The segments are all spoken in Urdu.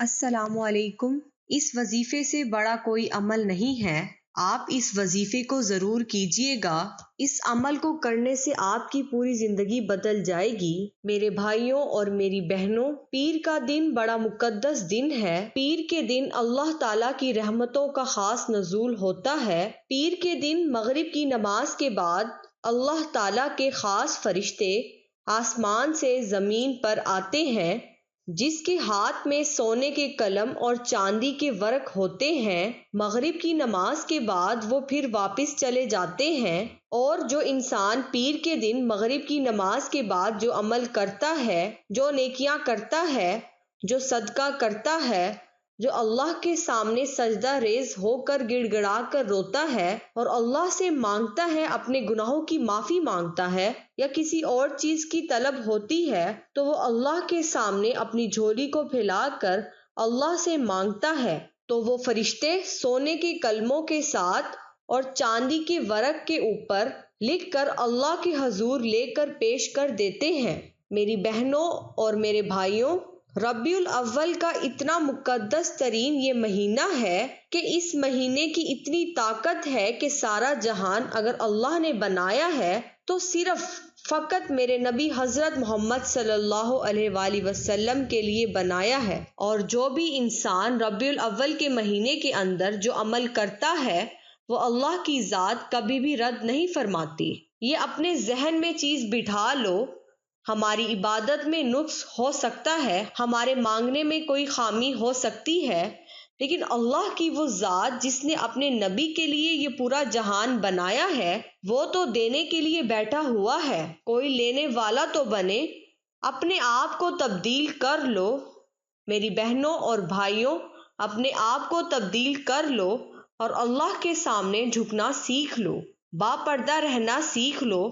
السلام علیکم۔ اس وظیفے سے بڑا کوئی عمل نہیں ہے، آپ اس وظیفے کو ضرور کیجئے گا۔ اس عمل کو کرنے سے آپ کی پوری زندگی بدل جائے گی۔ میرے بھائیوں اور میری بہنوں، پیر کا دن بڑا مقدس دن ہے۔ پیر کے دن اللہ تعالیٰ کی رحمتوں کا خاص نزول ہوتا ہے۔ پیر کے دن مغرب کی نماز کے بعد اللہ تعالیٰ کے خاص فرشتے آسمان سے زمین پر آتے ہیں، جس کے ہاتھ میں سونے کے قلم اور چاندی کے ورق ہوتے ہیں۔ مغرب کی نماز کے بعد وہ پھر واپس چلے جاتے ہیں، اور جو انسان پیر کے دن مغرب کی نماز کے بعد جو عمل کرتا ہے، جو نیکیاں کرتا ہے، جو صدقہ کرتا ہے، جو اللہ کے سامنے سجدہ ریز ہو کر گڑ گڑا کر روتا ہے اور اللہ سے مانگتا ہے، اپنے گناہوں کی معافی مانگتا ہے یا کسی اور چیز کی طلب ہوتی ہے، تو وہ اللہ کے سامنے اپنی جھولی کو پھیلا کر اللہ سے مانگتا ہے، تو وہ فرشتے سونے کے قلموں کے ساتھ اور چاندی کے ورق کے اوپر لکھ کر اللہ کے حضور لے کر پیش کر دیتے ہیں۔ میری بہنوں اور میرے بھائیوں، ربیع الاول کا اتنا مقدس ترین یہ مہینہ ہے کہ اس مہینے کی اتنی طاقت ہے کہ سارا جہان اگر اللہ نے بنایا ہے تو صرف فقط میرے نبی حضرت محمد صلی اللہ علیہ وآلہ وسلم کے لیے بنایا ہے، اور جو بھی انسان ربیع الاول کے مہینے کے اندر جو عمل کرتا ہے وہ اللہ کی ذات کبھی بھی رد نہیں فرماتی۔ یہ اپنے ذہن میں چیز بٹھا لو، ہماری عبادت میں نقص ہو سکتا ہے، ہمارے مانگنے میں کوئی خامی ہو سکتی ہے، لیکن اللہ کی وہ ذات جس نے اپنے نبی کے لیے یہ پورا جہان بنایا ہے، وہ تو دینے کے لیے بیٹھا ہوا ہے، کوئی لینے والا تو بنے، اپنے آپ کو تبدیل کر لو۔ میری بہنوں اور بھائیوں، اپنے آپ کو تبدیل کر لو اور اللہ کے سامنے جھکنا سیکھ لو، با پردہ رہنا سیکھ لو۔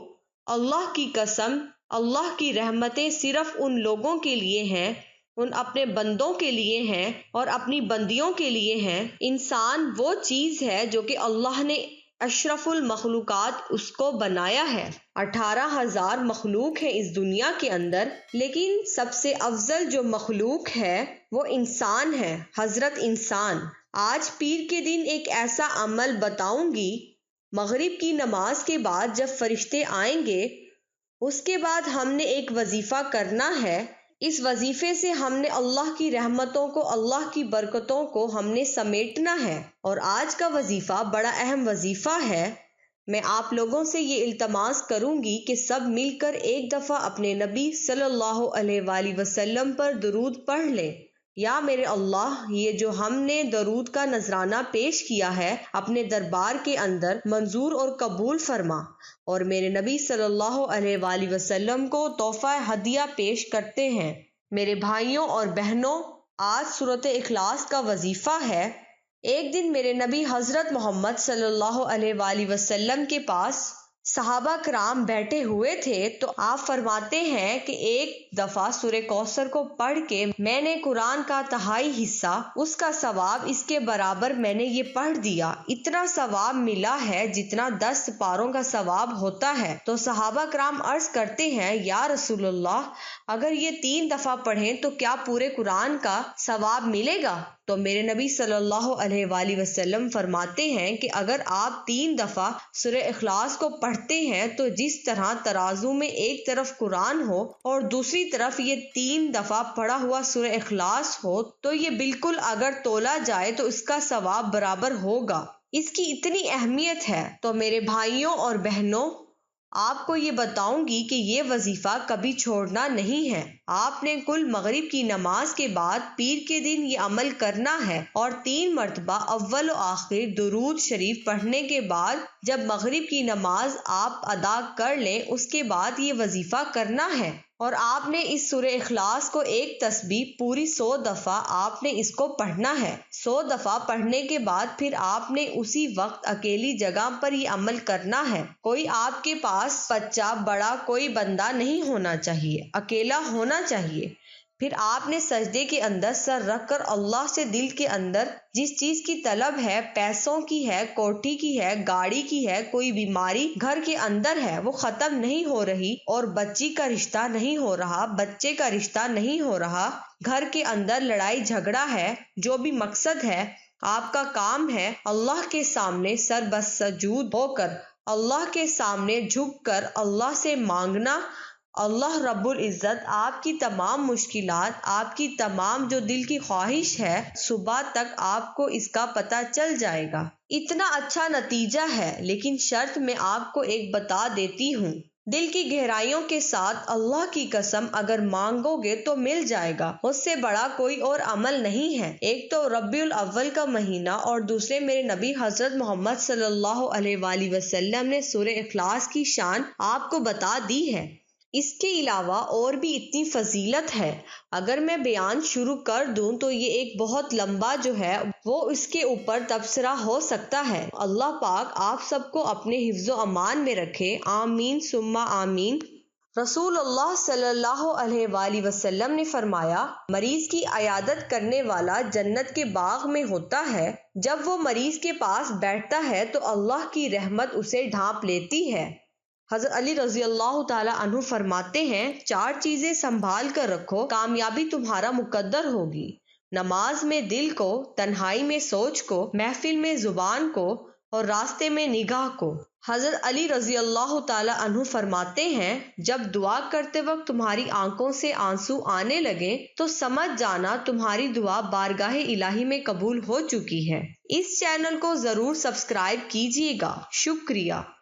اللہ کی قسم، اللہ کی رحمتیں صرف ان لوگوں کے لیے ہیں، ان اپنے بندوں کے لیے ہیں اور اپنی بندیوں کے لیے ہیں۔ انسان وہ چیز ہے جو کہ اللہ نے اشرف المخلوقات اس کو بنایا ہے۔ 18,000 مخلوق ہے اس دنیا کے اندر، لیکن سب سے افضل جو مخلوق ہے وہ انسان ہے، حضرت انسان۔ آج پیر کے دن ایک ایسا عمل بتاؤں گی، مغرب کی نماز کے بعد جب فرشتے آئیں گے، اس کے بعد ہم نے ایک وظیفہ کرنا ہے۔ اس وظیفے سے ہم نے اللہ کی رحمتوں کو، اللہ کی برکتوں کو ہم نے سمیٹنا ہے، اور آج کا وظیفہ بڑا اہم وظیفہ ہے۔ میں آپ لوگوں سے یہ التماس کروں گی کہ سب مل کر ایک دفعہ اپنے نبی صلی اللہ علیہ وآلہ وسلم پر درود پڑھ لیں۔ یا میرے اللہ، یہ جو ہم نے درود کا نذرانہ پیش کیا ہے اپنے دربار کے اندر منظور اور قبول فرما، اور میرے نبی صلی اللہ علیہ وآلہ وسلم کو تحفہ ہدیہ پیش کرتے ہیں۔ میرے بھائیوں اور بہنوں، آج سورۃ اخلاص کا وظیفہ ہے۔ ایک دن میرے نبی حضرت محمد صلی اللہ علیہ وآلہ وسلم کے پاس صحابہ کرام بیٹھے ہوئے تھے، تو آپ فرماتے ہیں کہ ایک دفعہ سورہ کوثر کو پڑھ کے میں نے قرآن کا تہائی حصہ، اس کا ثواب اس کے برابر میں نے یہ پڑھ دیا، اتنا ثواب ملا ہے جتنا 10 سپاروں کا ثواب ہوتا ہے۔ تو صحابہ کرام عرض کرتے ہیں، یا رسول اللہ، اگر یہ 3 دفعہ پڑھیں تو کیا پورے قرآن کا ثواب ملے گا؟ تو میرے نبی صلی اللہ علیہ وآلہ وسلم فرماتے ہیں کہ اگر آپ 3 دفعہ سورہ اخلاص کو پڑھتے ہیں تو جس طرح ترازو میں ایک طرف قرآن ہو اور دوسری طرف یہ 3 دفعہ پڑھا ہوا سورہ اخلاص ہو، تو یہ بالکل اگر تولا جائے تو اس کا ثواب برابر ہوگا۔ اس کی اتنی اہمیت ہے۔ تو میرے بھائیوں اور بہنوں، آپ کو یہ بتاؤں گی کہ یہ وظیفہ کبھی چھوڑنا نہیں ہے۔ آپ نے کل مغرب کی نماز کے بعد پیر کے دن یہ عمل کرنا ہے، اور 3 مرتبہ اول و آخر درود شریف پڑھنے کے بعد جب مغرب کی نماز آپ ادا کر لیں، اس کے بعد یہ وظیفہ کرنا ہے، اور آپ نے اس سورہ اخلاص کو ایک تسبیح پوری 100 دفعہ آپ نے اس کو پڑھنا ہے۔ 100 دفعہ پڑھنے کے بعد پھر آپ نے اسی وقت اکیلی جگہ پر یہ عمل کرنا ہے۔ کوئی آپ کے پاس بچہ بڑا کوئی بندہ نہیں ہونا چاہیے، اکیلا ہونا چاہیے۔ پھر آپ نے سجدے کے اندر سر رکھ کر اللہ سے دل کے اندر جس چیز کی طلب ہے، پیسوں کی ہے، کوٹھی کی ہے، گاڑی کی ہے، کوئی بیماری گھر کے اندر ہے وہ ختم نہیں ہو رہی، اور بچی کا رشتہ نہیں ہو رہا، بچے کا رشتہ نہیں ہو رہا، گھر کے اندر لڑائی جھگڑا ہے، جو بھی مقصد ہے، آپ کا کام ہے اللہ کے سامنے سر بسجود ہو کر، اللہ کے سامنے جھک کر اللہ سے مانگنا۔ اللہ رب العزت آپ کی تمام مشکلات، آپ کی تمام جو دل کی خواہش ہے، صبح تک آپ کو اس کا پتہ چل جائے گا۔ اتنا اچھا نتیجہ ہے، لیکن شرط میں آپ کو ایک بتا دیتی ہوں، دل کی گہرائیوں کے ساتھ اللہ کی قسم اگر مانگو گے تو مل جائے گا، اس سے بڑا کوئی اور عمل نہیں ہے۔ ایک تو ربیع الاول کا مہینہ، اور دوسرے میرے نبی حضرت محمد صلی اللہ علیہ وآلہ وسلم نے سورہ اخلاص کی شان آپ کو بتا دی ہے۔ اس کے علاوہ اور بھی اتنی فضیلت ہے، اگر میں بیان شروع کر دوں تو یہ ایک بہت لمبا جو ہے وہ اس کے اوپر تبصرہ ہو سکتا ہے۔ اللہ پاک آپ سب کو اپنے حفظ و امان میں رکھے، آمین ثم آمین۔ رسول اللہ صلی اللہ علیہ وآلہ وسلم نے فرمایا، مریض کی عیادت کرنے والا جنت کے باغ میں ہوتا ہے، جب وہ مریض کے پاس بیٹھتا ہے تو اللہ کی رحمت اسے ڈھانپ لیتی ہے۔ حضرت علی رضی اللہ تعالی عنہ فرماتے ہیں، 4 چیزیں سنبھال کر رکھو، کامیابی تمہارا مقدر ہوگی: نماز میں دل کو، تنہائی میں سوچ کو، محفل میں زبان کو، اور راستے میں نگاہ کو۔ حضرت علی رضی اللہ تعالی عنہ فرماتے ہیں، جب دعا کرتے وقت تمہاری آنکھوں سے آنسو آنے لگے تو سمجھ جانا تمہاری دعا بارگاہ الہی میں قبول ہو چکی ہے۔ اس چینل کو ضرور سبسکرائب کیجیے گا۔ شکریہ۔